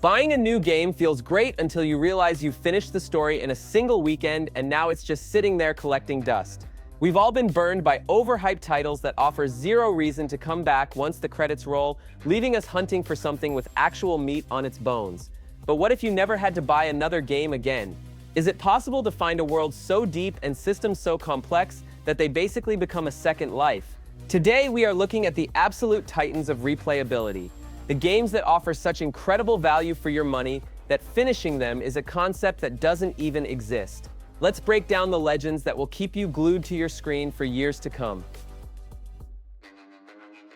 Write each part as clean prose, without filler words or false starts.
Buying a new game feels great until you realize you've finished the story in a single weekend and now it's just sitting there collecting dust. We've all been burned by overhyped titles that offer zero reason to come back once the credits roll, leaving us hunting for something with actual meat on its bones. But what if you never had to buy another game again? Is it possible to find a world so deep and systems so complex that they basically become a second life? Today we are looking at the absolute titans of replayability. The games that offer such incredible value for your money that finishing them is a concept that doesn't even exist. Let's break down the legends that will keep you glued to your screen for years to come.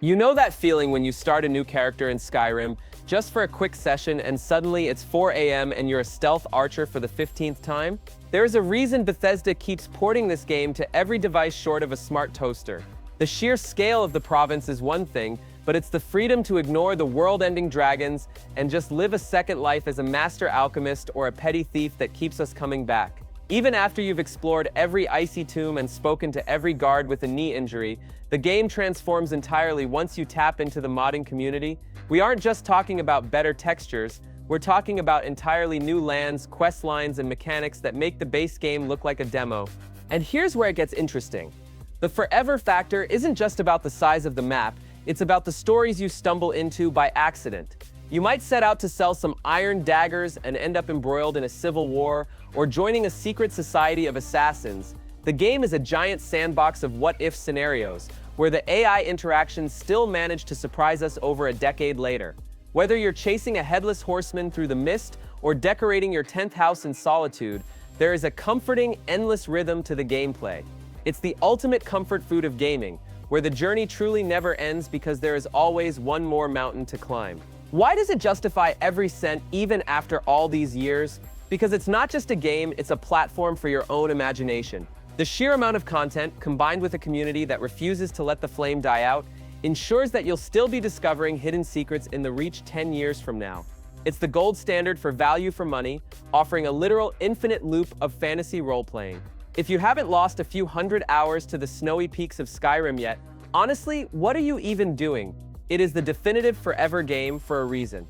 You know that feeling when you start a new character in Skyrim, just for a quick session and suddenly it's 4 a.m. and you're a stealth archer for the 15th time? There is a reason Bethesda keeps porting this game to every device short of a smart toaster. The sheer scale of the province is one thing, but it's the freedom to ignore the world-ending dragons and just live a second life as a master alchemist or a petty thief that keeps us coming back. Even after you've explored every icy tomb and spoken to every guard with a knee injury, the game transforms entirely once you tap into the modding community. We aren't just talking about better textures, we're talking about entirely new lands, quest lines, and mechanics that make the base game look like a demo. And here's where it gets interesting. The forever factor isn't just about the size of the map, it's about the stories you stumble into by accident. You might set out to sell some iron daggers and end up embroiled in a civil war, or joining a secret society of assassins. The game is a giant sandbox of what-if scenarios, where the AI interactions still manage to surprise us over a decade later. Whether you're chasing a headless horseman through the mist or decorating your 10th house in solitude, there is a comforting, endless rhythm to the gameplay. It's the ultimate comfort food of gaming, where the journey truly never ends because there is always one more mountain to climb. Why does it justify every cent even after all these years? Because it's not just a game, it's a platform for your own imagination. The sheer amount of content, combined with a community that refuses to let the flame die out, ensures that you'll still be discovering hidden secrets in the Reach 10 years from now. It's the gold standard for value for money, offering a literal infinite loop of fantasy role-playing. If you haven't lost a few hundred hours to the snowy peaks of Skyrim yet, honestly, what are you even doing? It is the definitive forever game for a reason.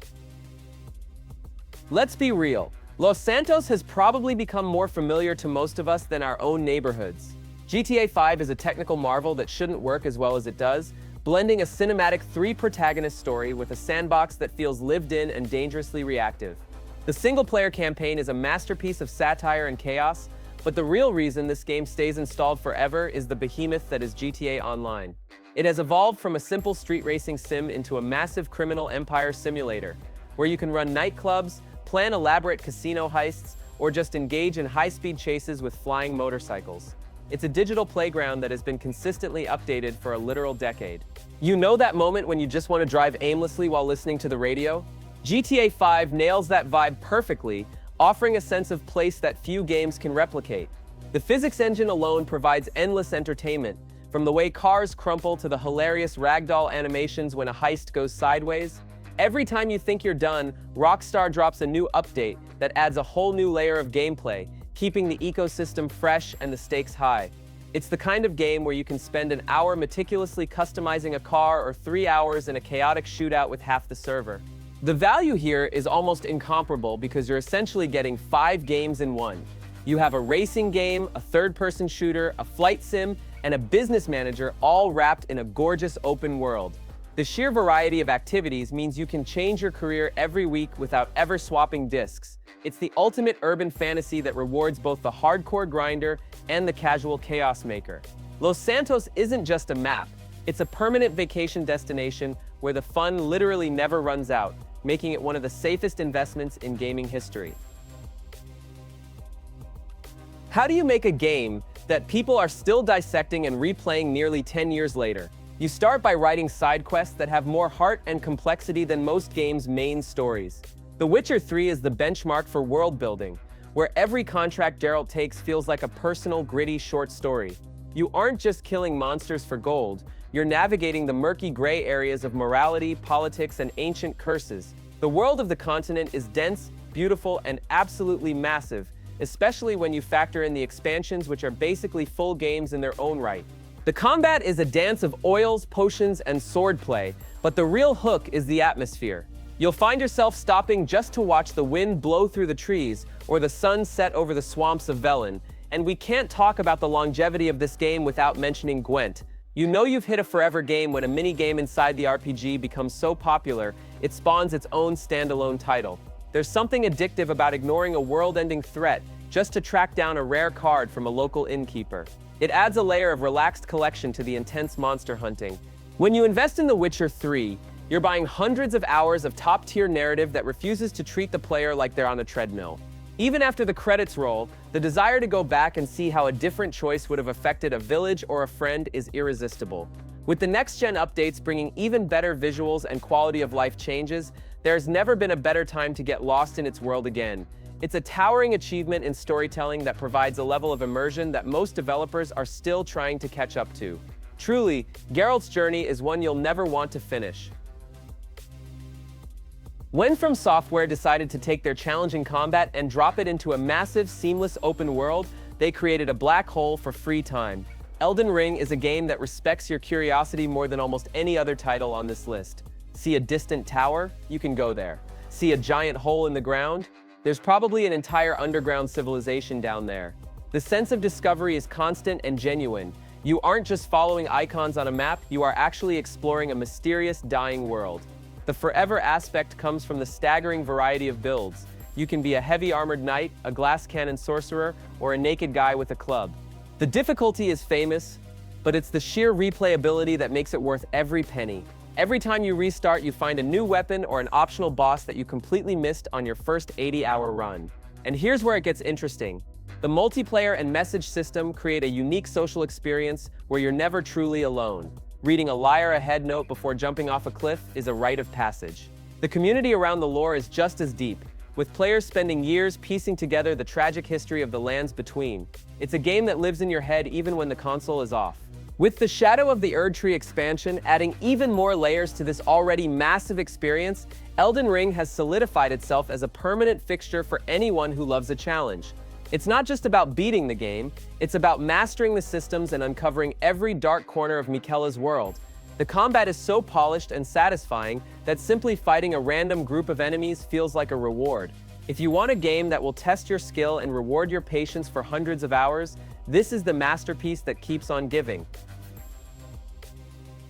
Let's be real. Los Santos has probably become more familiar to most of us than our own neighborhoods. GTA 5 is a technical marvel that shouldn't work as well as it does, blending a cinematic three-protagonist story with a sandbox that feels lived in and dangerously reactive. The single-player campaign is a masterpiece of satire and chaos, but the real reason this game stays installed forever is the behemoth that is GTA Online. It has evolved from a simple street racing sim into a massive criminal empire simulator, where you can run nightclubs, plan elaborate casino heists, or just engage in high-speed chases with flying motorcycles. It's a digital playground that has been consistently updated for a literal decade. You know that moment when you just want to drive aimlessly while listening to the radio? GTA 5 nails that vibe perfectly, offering a sense of place that few games can replicate. The physics engine alone provides endless entertainment, from the way cars crumple to the hilarious ragdoll animations when a heist goes sideways. Every time you think you're done, Rockstar drops a new update that adds a whole new layer of gameplay, keeping the ecosystem fresh and the stakes high. It's the kind of game where you can spend an hour meticulously customizing a car or 3 hours in a chaotic shootout with half the server. The value here is almost incomparable because you're essentially getting 5 games in one. You have a racing game, a third-person shooter, a flight sim, and a business manager all wrapped in a gorgeous open world. The sheer variety of activities means you can change your career every week without ever swapping discs. It's the ultimate urban fantasy that rewards both the hardcore grinder and the casual chaos maker. Los Santos isn't just a map, it's a permanent vacation destination where the fun literally never runs out, making it one of the safest investments in gaming history. How do you make a game that people are still dissecting and replaying nearly 10 years later? You start by writing side quests that have more heart and complexity than most games' main stories. The Witcher 3 is the benchmark for world building, where every contract Geralt takes feels like a personal, gritty short story. You aren't just killing monsters for gold, you're navigating the murky gray areas of morality, politics, and ancient curses. The world of the continent is dense, beautiful, and absolutely massive, especially when you factor in the expansions, which are basically full games in their own right. The combat is a dance of oils, potions, and swordplay, but the real hook is the atmosphere. You'll find yourself stopping just to watch the wind blow through the trees or the sun set over the swamps of Velen. And we can't talk about the longevity of this game without mentioning Gwent. You know you've hit a forever game when a mini-game inside the RPG becomes so popular, it spawns its own standalone title. There's something addictive about ignoring a world-ending threat just to track down a rare card from a local innkeeper. It adds a layer of relaxed collection to the intense monster hunting. When you invest in The Witcher 3, you're buying hundreds of hours of top-tier narrative that refuses to treat the player like they're on a treadmill. Even after the credits roll, the desire to go back and see how a different choice would have affected a village or a friend is irresistible. With the next-gen updates bringing even better visuals and quality of life changes, there's never been a better time to get lost in its world again. It's a towering achievement in storytelling that provides a level of immersion that most developers are still trying to catch up to. Truly, Geralt's journey is one you'll never want to finish. When From Software decided to take their challenging combat and drop it into a massive, seamless open world, they created a black hole for free time. Elden Ring is a game that respects your curiosity more than almost any other title on this list. See a distant tower? You can go there. See a giant hole in the ground? There's probably an entire underground civilization down there. The sense of discovery is constant and genuine. You aren't just following icons on a map, you are actually exploring a mysterious, dying world. The forever aspect comes from the staggering variety of builds. You can be a heavy armored knight, a glass cannon sorcerer, or a naked guy with a club. The difficulty is famous, but it's the sheer replayability that makes it worth every penny. Every time you restart, you find a new weapon or an optional boss that you completely missed on your first 80-hour run. And here's where it gets interesting. The multiplayer and message system create a unique social experience where you're never truly alone. Reading a liar ahead note before jumping off a cliff is a rite of passage. The community around the lore is just as deep, with players spending years piecing together the tragic history of the lands between. It's a game that lives in your head even when the console is off. With the Shadow of the Erdtree expansion adding even more layers to this already massive experience, Elden Ring has solidified itself as a permanent fixture for anyone who loves a challenge. It's not just about beating the game, it's about mastering the systems and uncovering every dark corner of Miquella's world. The combat is so polished and satisfying that simply fighting a random group of enemies feels like a reward. If you want a game that will test your skill and reward your patience for hundreds of hours, this is the masterpiece that keeps on giving.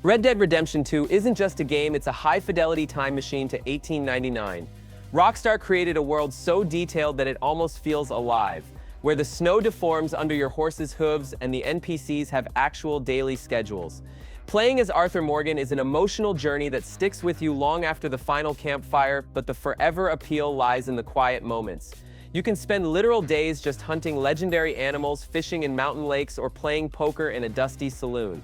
Red Dead Redemption 2 isn't just a game, it's a high-fidelity time machine to 1899. Rockstar created a world so detailed that it almost feels alive, where the snow deforms under your horse's hooves and the NPCs have actual daily schedules. Playing as Arthur Morgan is an emotional journey that sticks with you long after the final campfire, but the forever appeal lies in the quiet moments. You can spend literal days just hunting legendary animals, fishing in mountain lakes, or playing poker in a dusty saloon.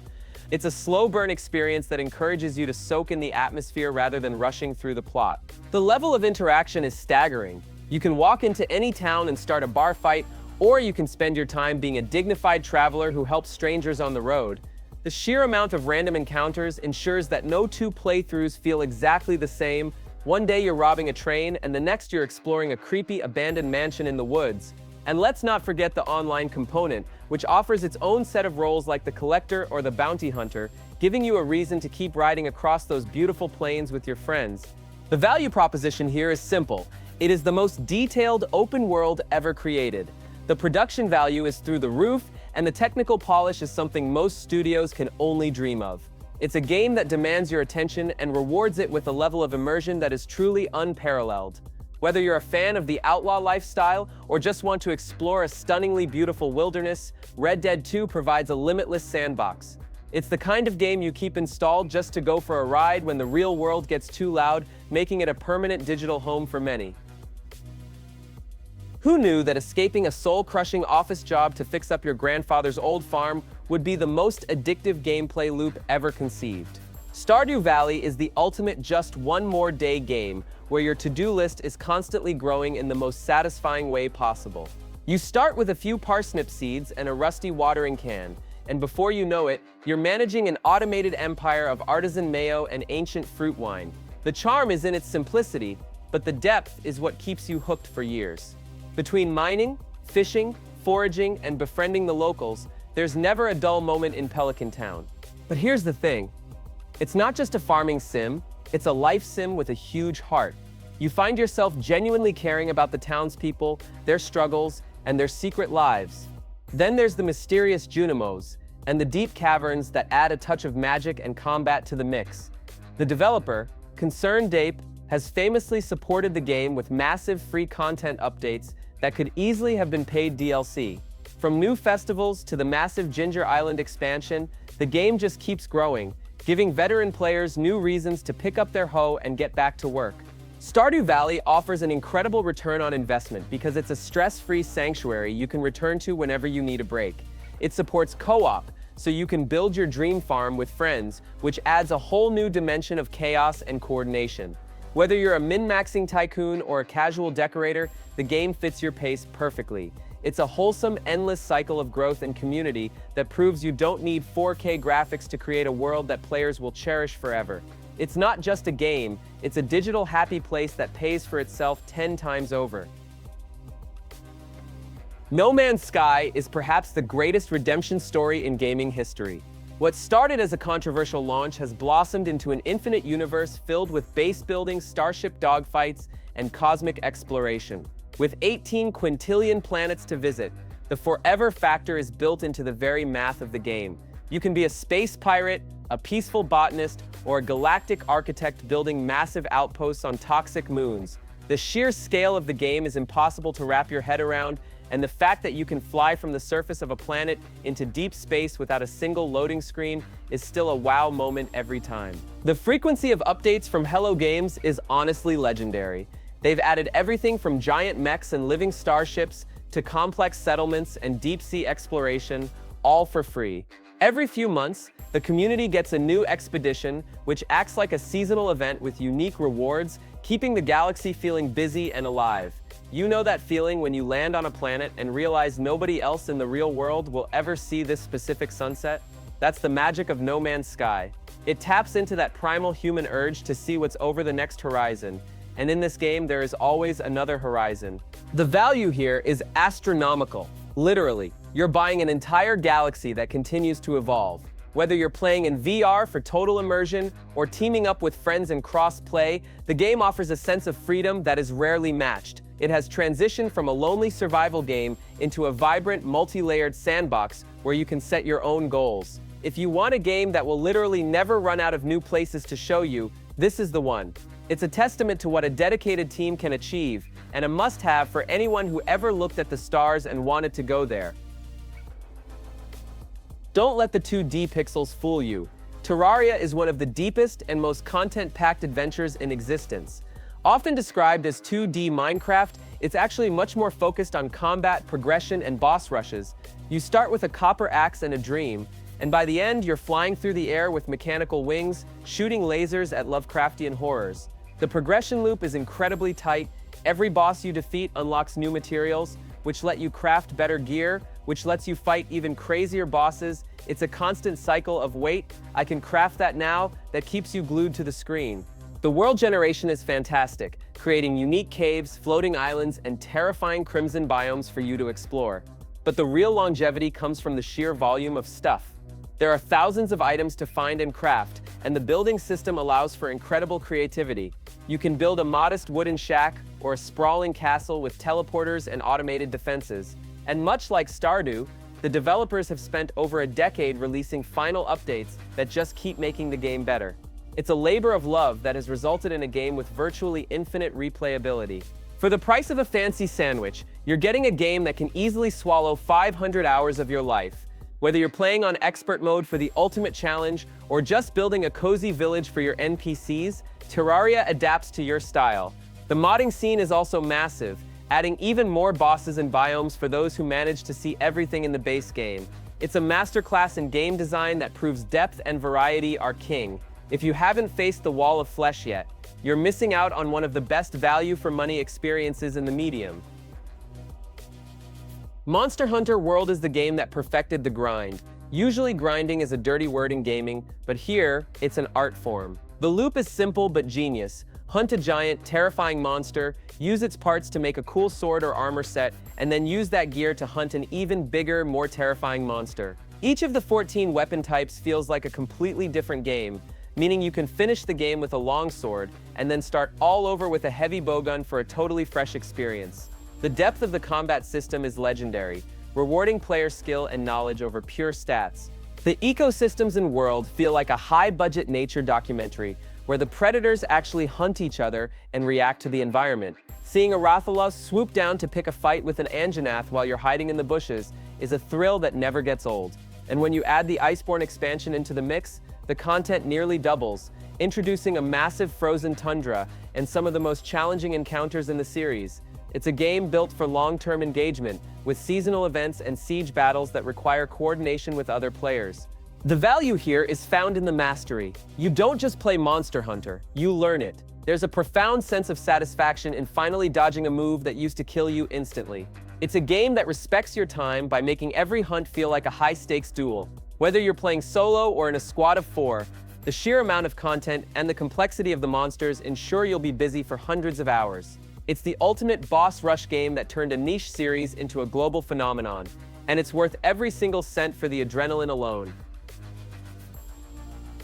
It's a slow burn experience that encourages you to soak in the atmosphere rather than rushing through the plot. The level of interaction is staggering. You can walk into any town and start a bar fight, or you can spend your time being a dignified traveler who helps strangers on the road. The sheer amount of random encounters ensures that no two playthroughs feel exactly the same. One day you're robbing a train, and the next you're exploring a creepy abandoned mansion in the woods. And let's not forget the online component, which offers its own set of roles like the collector or the bounty hunter, giving you a reason to keep riding across those beautiful plains with your friends. The value proposition here is simple. It is the most detailed open world ever created. The production value is through the roof, and the technical polish is something most studios can only dream of. It's a game that demands your attention and rewards it with a level of immersion that is truly unparalleled. Whether you're a fan of the outlaw lifestyle or just want to explore a stunningly beautiful wilderness, Red Dead 2 provides a limitless sandbox. It's the kind of game you keep installed just to go for a ride when the real world gets too loud, making it a permanent digital home for many. Who knew that escaping a soul-crushing office job to fix up your grandfather's old farm would be the most addictive gameplay loop ever conceived? Stardew Valley is the ultimate just one more day game where your to-do list is constantly growing in the most satisfying way possible. You start with a few parsnip seeds and a rusty watering can, and before you know it, you're managing an automated empire of artisan mayo and ancient fruit wine. The charm is in its simplicity, but the depth is what keeps you hooked for years. Between mining, fishing, foraging, and befriending the locals, there's never a dull moment in Pelican Town. But here's the thing. It's not just a farming sim, It's a life sim with a huge heart. You find yourself genuinely caring about the townspeople, their struggles, and their secret lives. Then there's the mysterious Junimos, and the deep caverns that add a touch of magic and combat to the mix. The developer, Concerned Ape, has famously supported the game with massive free content updates that could easily have been paid DLC. From new festivals to the massive Ginger Island expansion, the game just keeps growing, giving veteran players new reasons to pick up their hoe and get back to work. Stardew Valley offers an incredible return on investment because it's a stress-free sanctuary you can return to whenever you need a break. It supports co-op, so you can build your dream farm with friends, which adds a whole new dimension of chaos and coordination. Whether you're a min-maxing tycoon or a casual decorator, the game fits your pace perfectly. It's a wholesome, endless cycle of growth and community that proves you don't need 4K graphics to create a world that players will cherish forever. It's not just a game, it's a digital happy place that pays for itself 10 times over. No Man's Sky is perhaps the greatest redemption story in gaming history. What started as a controversial launch has blossomed into an infinite universe filled with base building, starship dogfights, and cosmic exploration. With 18 quintillion planets to visit, the forever factor is built into the very math of the game. You can be a space pirate, a peaceful botanist, or a galactic architect building massive outposts on toxic moons. The sheer scale of the game is impossible to wrap your head around, and the fact that you can fly from the surface of a planet into deep space without a single loading screen is still a wow moment every time. The frequency of updates from Hello Games is honestly legendary. They've added everything from giant mechs and living starships to complex settlements and deep-sea exploration, all for free. Every few months, the community gets a new expedition, which acts like a seasonal event with unique rewards, keeping the galaxy feeling busy and alive. You know that feeling when you land on a planet and realize nobody else in the real world will ever see this specific sunset? That's the magic of No Man's Sky. It taps into that primal human urge to see what's over the next horizon, and in this game there is always another horizon. The value here is astronomical. Literally, you're buying an entire galaxy that continues to evolve. Whether you're playing in VR for total immersion or teaming up with friends in cross-play, the game offers a sense of freedom that is rarely matched. It has transitioned from a lonely survival game into a vibrant, multi-layered sandbox where you can set your own goals. If you want a game that will literally never run out of new places to show you, this is the one. It's a testament to what a dedicated team can achieve, and a must-have for anyone who ever looked at the stars and wanted to go there. Don't let the 2D pixels fool you. Terraria is one of the deepest and most content-packed adventures in existence. Often described as 2D Minecraft, it's actually much more focused on combat, progression, and boss rushes. You start with a copper axe and a dream, and by the end, you're flying through the air with mechanical wings, shooting lasers at Lovecraftian horrors. The progression loop is incredibly tight. Every boss you defeat unlocks new materials, which let you craft better gear, which lets you fight even crazier bosses. It's a constant cycle of wait, I can craft that now, that keeps you glued to the screen. The world generation is fantastic, creating unique caves, floating islands, and terrifying crimson biomes for you to explore. But the real longevity comes from the sheer volume of stuff. There are thousands of items to find and craft, and the building system allows for incredible creativity. You can build a modest wooden shack or a sprawling castle with teleporters and automated defenses. And much like Stardew, the developers have spent over a decade releasing final updates that just keep making the game better. It's a labor of love that has resulted in a game with virtually infinite replayability. For the price of a fancy sandwich, you're getting a game that can easily swallow 500 hours of your life. Whether you're playing on expert mode for the ultimate challenge or just building a cozy village for your NPCs, Terraria adapts to your style. The modding scene is also massive, adding even more bosses and biomes for those who manage to see everything in the base game. It's a masterclass in game design that proves depth and variety are king. If you haven't faced the wall of flesh yet, you're missing out on one of the best value for money experiences in the medium. Monster Hunter World is the game that perfected the grind. Usually grinding is a dirty word in gaming, but here, it's an art form. The loop is simple but genius. Hunt a giant, terrifying monster, use its parts to make a cool sword or armor set, and then use that gear to hunt an even bigger, more terrifying monster. Each of the 14 weapon types feels like a completely different game. meaning you can finish the game with a longsword and then start all over with a heavy bowgun for a totally fresh experience. The depth of the combat system is legendary, rewarding player skill and knowledge over pure stats. The ecosystems and world feel like a high-budget nature documentary where the predators actually hunt each other and react to the environment. Seeing a Rathalos swoop down to pick a fight with an Anjanath while you're hiding in the bushes is a thrill that never gets old. And when you add the Iceborne expansion into the mix, the content nearly doubles, introducing a massive frozen tundra and some of the most challenging encounters in the series. It's a game built for long-term engagement, with seasonal events and siege battles that require coordination with other players. The value here is found in the mastery. You don't just play Monster Hunter, you learn it. There's a profound sense of satisfaction in finally dodging a move that used to kill you instantly. It's a game that respects your time by making every hunt feel like a high-stakes duel. Whether you're playing solo or in a squad of 4, the sheer amount of content and the complexity of the monsters ensure you'll be busy for hundreds of hours. It's the ultimate boss rush game that turned a niche series into a global phenomenon, and it's worth every single cent for the adrenaline alone.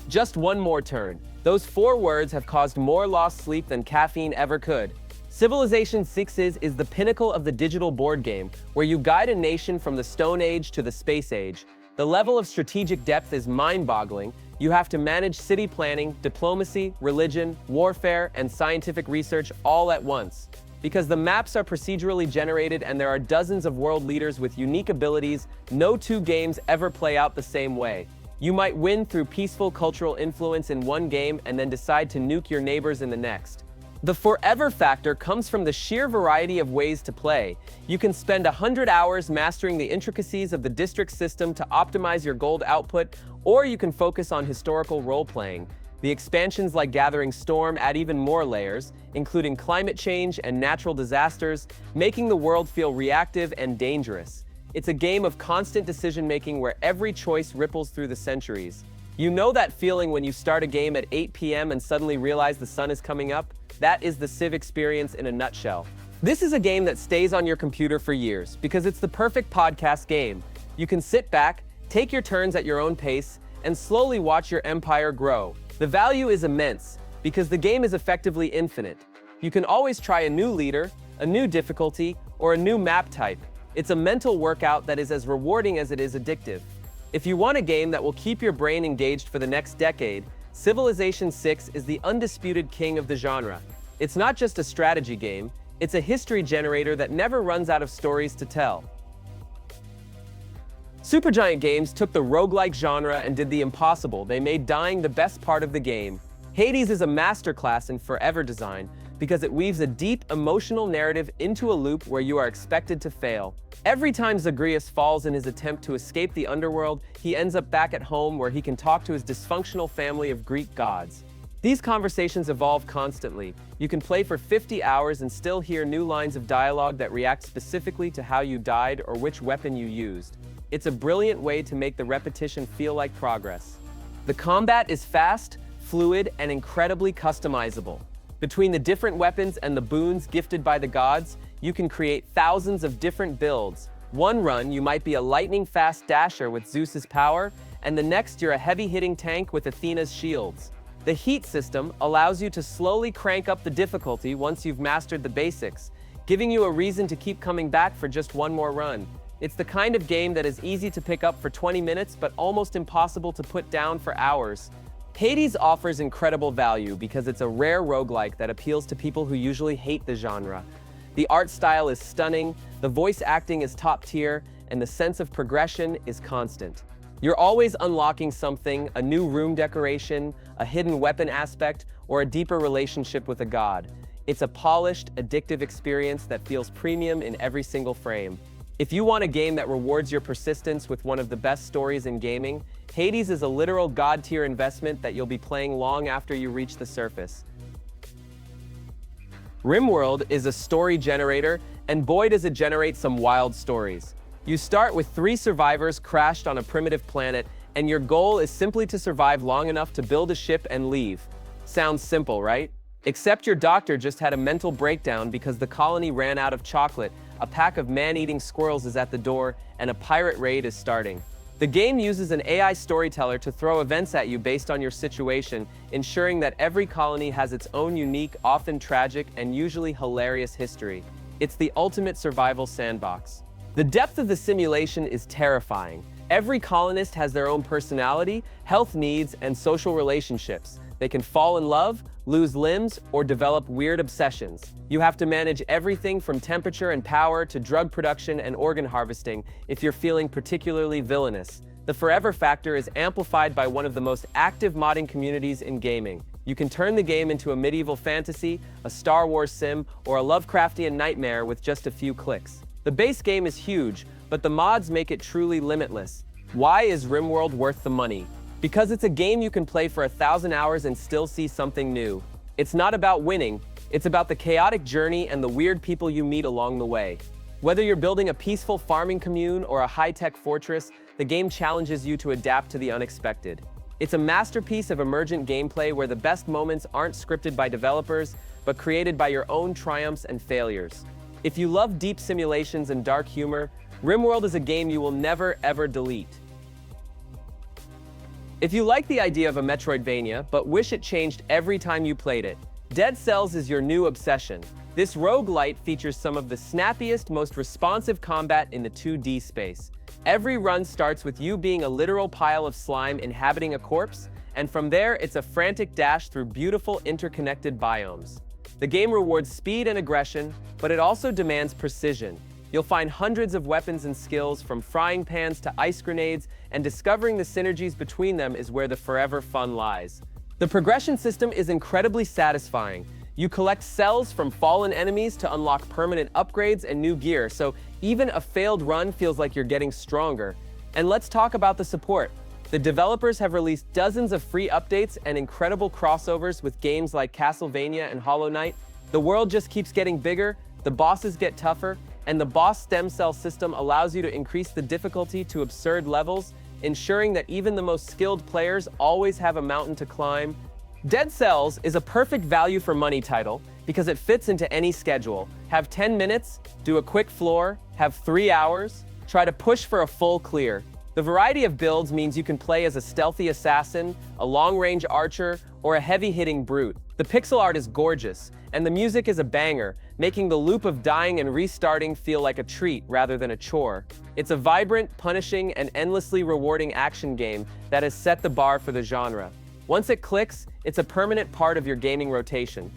Just one more turn. Those 4 words have caused more lost sleep than caffeine ever could. Civilization 6 is the pinnacle of the digital board game, where you guide a nation from the Stone Age to the Space Age. The level of strategic depth is mind-boggling. You have to manage city planning, diplomacy, religion, warfare, and scientific research all at once. Because the maps are procedurally generated and there are dozens of world leaders with unique abilities, no 2 games ever play out the same way. You might win through peaceful cultural influence in one game and then decide to nuke your neighbors in the next. The forever factor comes from the sheer variety of ways to play. You can spend 100 hours mastering the intricacies of the district system to optimize your gold output, or you can focus on historical role-playing. The expansions like Gathering Storm add even more layers, including climate change and natural disasters, making the world feel reactive and dangerous. It's a game of constant decision-making where every choice ripples through the centuries. You know that feeling when you start a game at 8 p.m. and suddenly realize the sun is coming up? That is the Civ experience in a nutshell. This is a game that stays on your computer for years because it's the perfect podcast game. You can sit back, take your turns at your own pace, and slowly watch your empire grow. The value is immense because the game is effectively infinite. You can always try a new leader, a new difficulty, or a new map type. It's a mental workout that is as rewarding as it is addictive. If you want a game that will keep your brain engaged for the next decade, Civilization 6 is the undisputed king of the genre. It's not just a strategy game, it's a history generator that never runs out of stories to tell. Supergiant Games took the roguelike genre and did the impossible. They made dying the best part of the game. Hades is a masterclass in forever design because it weaves a deep, emotional narrative into a loop where you are expected to fail. Every time Zagreus falls in his attempt to escape the underworld, he ends up back at home where he can talk to his dysfunctional family of Greek gods. These conversations evolve constantly. You can play for 50 hours and still hear new lines of dialogue that react specifically to how you died or which weapon you used. It's a brilliant way to make the repetition feel like progress. The combat is fast, fluid, and incredibly customizable. Between the different weapons and the boons gifted by the gods, you can create thousands of different builds. One run, you might be a lightning-fast dasher with Zeus's power, and the next you're a heavy-hitting tank with Athena's shields. The heat system allows you to slowly crank up the difficulty once you've mastered the basics, giving you a reason to keep coming back for just one more run. It's the kind of game that is easy to pick up for 20 minutes, but almost impossible to put down for hours. Hades offers incredible value because it's a rare roguelike that appeals to people who usually hate the genre. The art style is stunning, the voice acting is top tier, and the sense of progression is constant. You're always unlocking something, a new room decoration, a hidden weapon aspect, or a deeper relationship with a god. It's a polished, addictive experience that feels premium in every single frame. If you want a game that rewards your persistence with one of the best stories in gaming, Hades is a literal god-tier investment that you'll be playing long after you reach the surface. RimWorld is a story generator, and boy does it generate some wild stories. You start with 3 survivors crashed on a primitive planet, and your goal is simply to survive long enough to build a ship and leave. Sounds simple, right? Except your doctor just had a mental breakdown because the colony ran out of chocolate, a pack of man-eating squirrels is at the door, and a pirate raid is starting. The game uses an AI storyteller to throw events at you based on your situation, ensuring that every colony has its own unique, often tragic, and usually hilarious history. It's the ultimate survival sandbox. The depth of the simulation is terrifying. Every colonist has their own personality, health needs, and social relationships. They can fall in love, lose limbs, or develop weird obsessions. You have to manage everything from temperature and power to drug production and organ harvesting if you're feeling particularly villainous. The forever factor is amplified by one of the most active modding communities in gaming. You can turn the game into a medieval fantasy, a Star Wars sim, or a Lovecraftian nightmare with just a few clicks. The base game is huge, but the mods make it truly limitless. Why is RimWorld worth the money? Because it's a game you can play for 1,000 hours and still see something new. It's not about winning, it's about the chaotic journey and the weird people you meet along the way. Whether you're building a peaceful farming commune or a high-tech fortress, the game challenges you to adapt to the unexpected. It's a masterpiece of emergent gameplay where the best moments aren't scripted by developers, but created by your own triumphs and failures. If you love deep simulations and dark humor, RimWorld is a game you will never, ever delete. If you like the idea of a Metroidvania, but wish it changed every time you played it, Dead Cells is your new obsession. This roguelite features some of the snappiest, most responsive combat in the 2D space. Every run starts with you being a literal pile of slime inhabiting a corpse, and from there it's a frantic dash through beautiful interconnected biomes. The game rewards speed and aggression, but it also demands precision. You'll find hundreds of weapons and skills, from frying pans to ice grenades, and discovering the synergies between them is where the forever fun lies. The progression system is incredibly satisfying. You collect cells from fallen enemies to unlock permanent upgrades and new gear, so even a failed run feels like you're getting stronger. And let's talk about the support. The developers have released dozens of free updates and incredible crossovers with games like Castlevania and Hollow Knight. The world just keeps getting bigger, the bosses get tougher, and the boss stem cell system allows you to increase the difficulty to absurd levels, ensuring that even the most skilled players always have a mountain to climb. Dead Cells is a perfect value for money title because it fits into any schedule. Have 10 minutes, do a quick floor, have 3 hours, try to push for a full clear. The variety of builds means you can play as a stealthy assassin, a long-range archer, or a heavy-hitting brute. The pixel art is gorgeous, and the music is a banger, making the loop of dying and restarting feel like a treat rather than a chore. It's a vibrant, punishing, and endlessly rewarding action game that has set the bar for the genre. Once it clicks, it's a permanent part of your gaming rotation.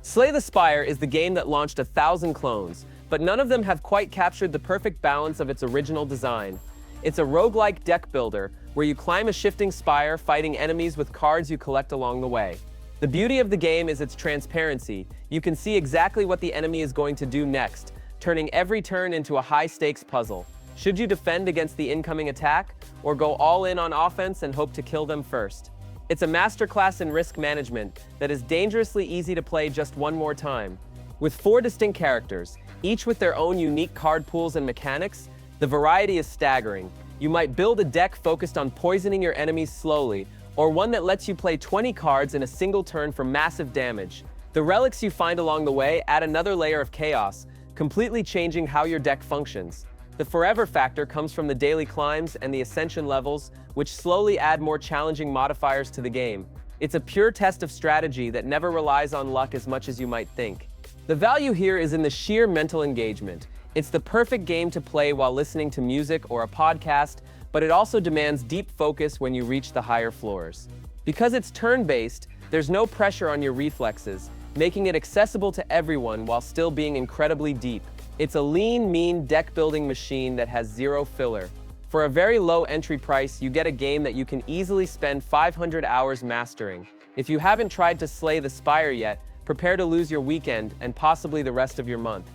Slay the Spire is the game that launched 1,000 clones, but none of them have quite captured the perfect balance of its original design. It's a roguelike deck builder, where you climb a shifting spire fighting enemies with cards you collect along the way. The beauty of the game is its transparency. You can see exactly what the enemy is going to do next, turning every turn into a high-stakes puzzle. Should you defend against the incoming attack, or go all in on offense and hope to kill them first? It's a masterclass in risk management that is dangerously easy to play just one more time. With 4 distinct characters, each with their own unique card pools and mechanics, the variety is staggering. You might build a deck focused on poisoning your enemies slowly, or one that lets you play 20 cards in a single turn for massive damage. The relics you find along the way add another layer of chaos, completely changing how your deck functions. The forever factor comes from the daily climbs and the ascension levels, which slowly add more challenging modifiers to the game. It's a pure test of strategy that never relies on luck as much as you might think. The value here is in the sheer mental engagement. It's the perfect game to play while listening to music or a podcast, but it also demands deep focus when you reach the higher floors. Because it's turn-based, there's no pressure on your reflexes, making it accessible to everyone while still being incredibly deep. It's a lean, mean deck-building machine that has zero filler. For a very low entry price, you get a game that you can easily spend 500 hours mastering. If you haven't tried to slay the Spire yet, prepare to lose your weekend and possibly the rest of your month.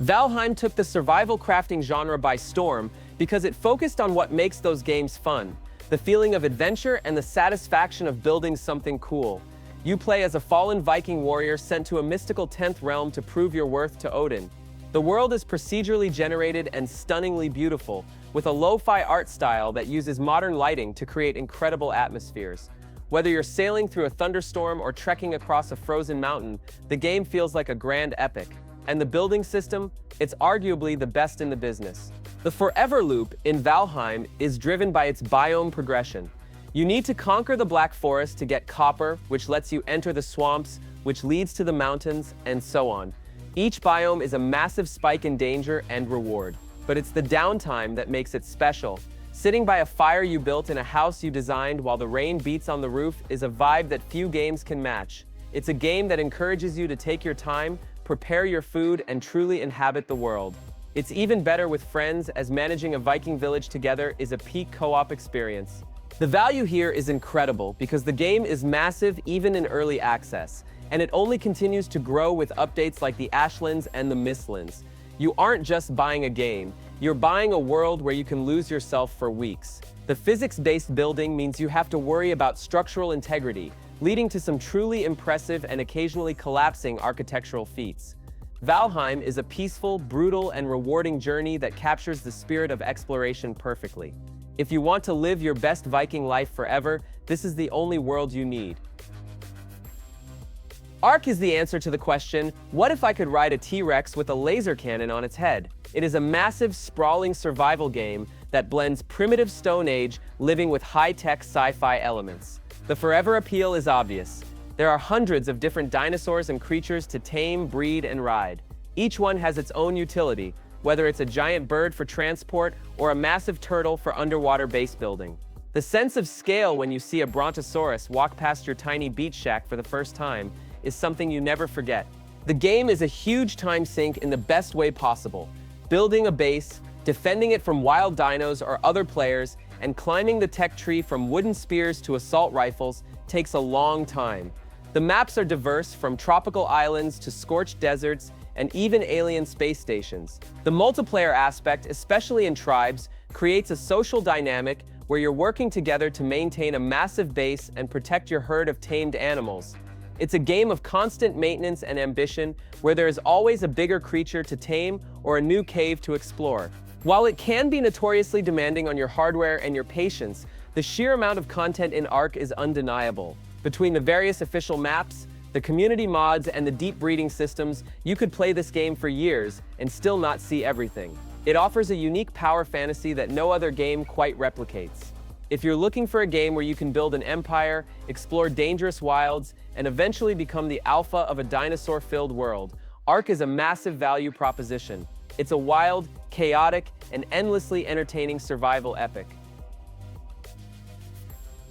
Valheim took the survival crafting genre by storm because it focused on what makes those games fun, the feeling of adventure and the satisfaction of building something cool. You play as a fallen Viking warrior sent to a mystical 10th realm to prove your worth to Odin. The world is procedurally generated and stunningly beautiful, with a lo-fi art style that uses modern lighting to create incredible atmospheres. Whether you're sailing through a thunderstorm or trekking across a frozen mountain, the game feels like a grand epic. and the building system, it's arguably the best in the business. The Forever Loop in Valheim is driven by its biome progression. You need to conquer the Black Forest to get copper, which lets you enter the swamps, which leads to the mountains, and so on. Each biome is a massive spike in danger and reward, but it's the downtime that makes it special. Sitting by a fire you built in a house you designed while the rain beats on the roof is a vibe that few games can match. It's a game that encourages you to take your time, prepare your food, and truly inhabit the world. It's even better with friends, as managing a Viking village together is a peak co-op experience. The value here is incredible because the game is massive even in early access, and it only continues to grow with updates like the Ashlands and the Mistlands. You aren't just buying a game, you're buying a world where you can lose yourself for weeks. The physics-based building means you have to worry about structural integrity, leading to some truly impressive and occasionally collapsing architectural feats. Valheim is a peaceful, brutal, and rewarding journey that captures the spirit of exploration perfectly. If you want to live your best Viking life forever, this is the only world you need. Ark is the answer to the question, what if I could ride a T-Rex with a laser cannon on its head? It is a massive, sprawling survival game that blends primitive Stone Age living with high-tech sci-fi elements. The forever appeal is obvious. There are hundreds of different dinosaurs and creatures to tame, breed, and ride. Each one has its own utility, whether it's a giant bird for transport or a massive turtle for underwater base building. The sense of scale when you see a brontosaurus walk past your tiny beach shack for the first time is something you never forget. The game is a huge time sink in the best way possible. Building a base, defending it from wild dinos or other players, and climbing the tech tree from wooden spears to assault rifles takes a long time. The maps are diverse, from tropical islands to scorched deserts and even alien space stations. The multiplayer aspect, especially in tribes, creates a social dynamic where you're working together to maintain a massive base and protect your herd of tamed animals. It's a game of constant maintenance and ambition, where there is always a bigger creature to tame or a new cave to explore. While it can be notoriously demanding on your hardware and your patience, the sheer amount of content in Ark is undeniable. Between the various official maps, the community mods, and the deep breeding systems, you could play this game for years and still not see everything. It offers a unique power fantasy that no other game quite replicates. If you're looking for a game where you can build an empire, explore dangerous wilds, and eventually become the alpha of a dinosaur-filled world, Ark is a massive value proposition. It's a wild, chaotic, and endlessly entertaining survival epic.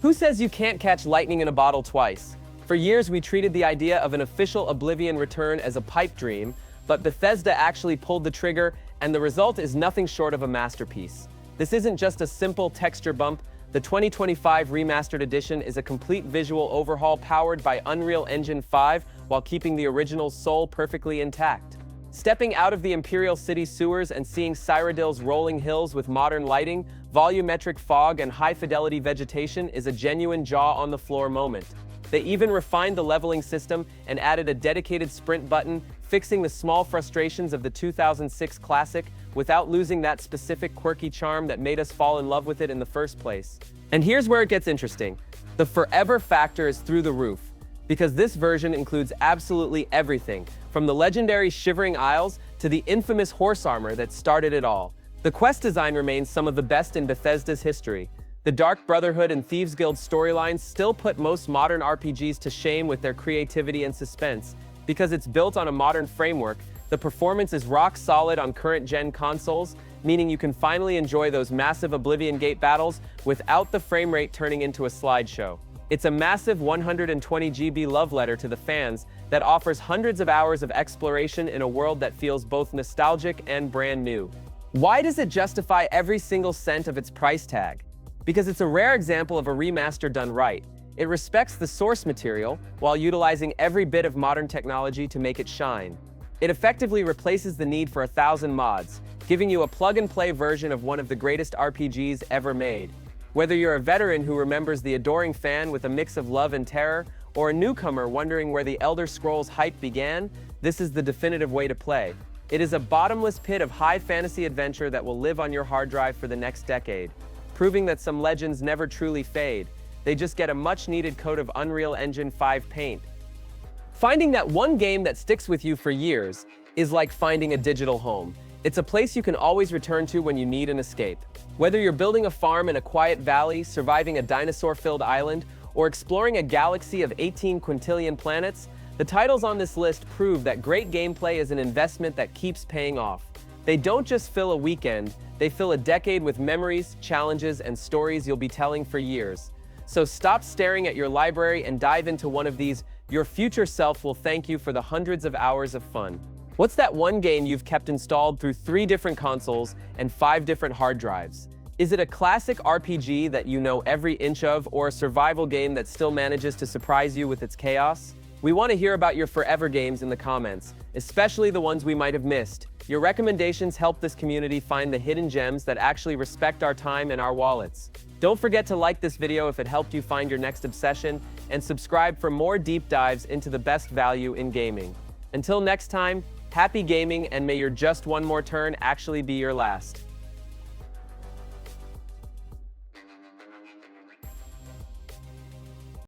Who says you can't catch lightning in a bottle twice? For years, we treated the idea of an official Oblivion return as a pipe dream, but Bethesda actually pulled the trigger, and the result is nothing short of a masterpiece. This isn't just a simple texture bump. The 2025 Remastered Edition is a complete visual overhaul powered by Unreal Engine 5 while keeping the original's soul perfectly intact. Stepping out of the Imperial City sewers and seeing Cyrodiil's rolling hills with modern lighting, volumetric fog, and high-fidelity vegetation is a genuine jaw-on-the-floor moment. They even refined the leveling system and added a dedicated sprint button, fixing the small frustrations of the 2006 classic without losing that specific quirky charm that made us fall in love with it in the first place. And here's where it gets interesting. The forever factor is through the roof, because this version includes absolutely everything, from the legendary Shivering Isles to the infamous horse armor that started it all. The quest design remains some of the best in Bethesda's history. The Dark Brotherhood and Thieves Guild storylines still put most modern RPGs to shame with their creativity and suspense. Because it's built on a modern framework, the performance is rock solid on current-gen consoles, meaning you can finally enjoy those massive Oblivion Gate battles without the frame rate turning into a slideshow. It's a massive 120 GB love letter to the fans that offers hundreds of hours of exploration in a world that feels both nostalgic and brand new. Why does it justify every single cent of its price tag? Because it's a rare example of a remaster done right. It respects the source material while utilizing every bit of modern technology to make it shine. It effectively replaces the need for 1,000 mods, giving you a plug-and-play version of one of the greatest RPGs ever made. Whether you're a veteran who remembers the adoring fan with a mix of love and terror, or a newcomer wondering where the Elder Scrolls hype began, this is the definitive way to play. It is a bottomless pit of high fantasy adventure that will live on your hard drive for the next decade, proving that some legends never truly fade. They just get a much-needed coat of Unreal Engine 5 paint. Finding that one game that sticks with you for years, is like finding a digital home. It's a place you can always return to when you need an escape. Whether you're building a farm in a quiet valley, surviving a dinosaur-filled island, or exploring a galaxy of 18 quintillion planets, the titles on this list prove that great gameplay is an investment that keeps paying off. They don't just fill a weekend, they fill a decade with memories, challenges, and stories you'll be telling for years. So stop staring at your library and dive into one of these. Your future self will thank you for the hundreds of hours of fun. What's that one game you've kept installed through 3 different consoles and 5 different hard drives? Is it a classic RPG that you know every inch of, or a survival game that still manages to surprise you with its chaos? We want to hear about your forever games in the comments, especially the ones we might have missed. Your recommendations help this community find the hidden gems that actually respect our time and our wallets. Don't forget to like this video if it helped you find your next obsession, and subscribe for more deep dives into the best value in gaming. Until next time, happy gaming, and may your just one more turn actually be your last.